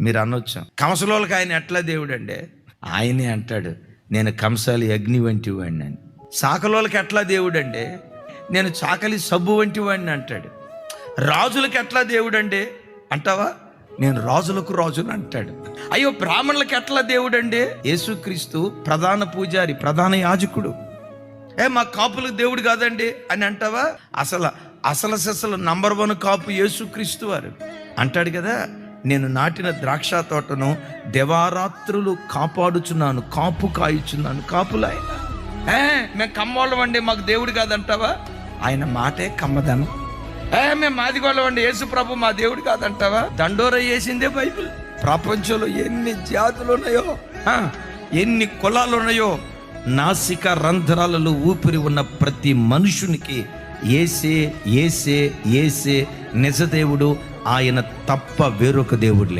మీరు అనొచ్చు, కంసలోళ్ళకి ఆయన ఎట్లా దేవుడు అండి? ఆయనే అంటాడు, నేను కంసాలి అగ్ని వంటి వాడిని అని. చాకలోళ్ళకి ఎట్లా దేవుడు అండి? నేను చాకలి సబ్బు వంటి వాడిని అంటాడు. రాజులకి ఎట్లా దేవుడు అండి అంటావా? నేను రాజులకు రాజుని అంటాడు. అయ్యో, బ్రాహ్మణులకి ఎట్లా దేవుడు అండి? యేసుక్రీస్తు ప్రధాన పూజారి, ప్రధాన యాజకుడు. మా కాపులకు దేవుడు కాదండి అని అంటావా? అసలు నంబర్ 1 కాపు యేసుక్రీస్తు వారు అంటాడు కదా, నేను నాటిన ద్రాక్ష తోటను దివారాత్రులు కాపాడుచున్నాను, కాపు కాయుచున్నాను. కాపులాయన మేము కమ్మోళ్ళం అండి, మాకు దేవుడు కాదంటావా? ఆయన మాటే కమ్మదనం. మేము మాదిగోళ్ళం అండి, యేసు ప్రభు మా దేవుడు కాదంటావా? దండోర వేసిందే బైబిల్. ప్రపంచంలో ఎన్ని జాతులు ఉన్నాయో, ఎన్ని కులాలు ఉన్నాయో, నాసిక రంధ్రాలలో ఊపిరి ఉన్న ప్రతి మనుషునికి యేసే యేసే యేసే నిజదేవుడు. ఆయన తప్ప వేరొక దేవుడు లేడు.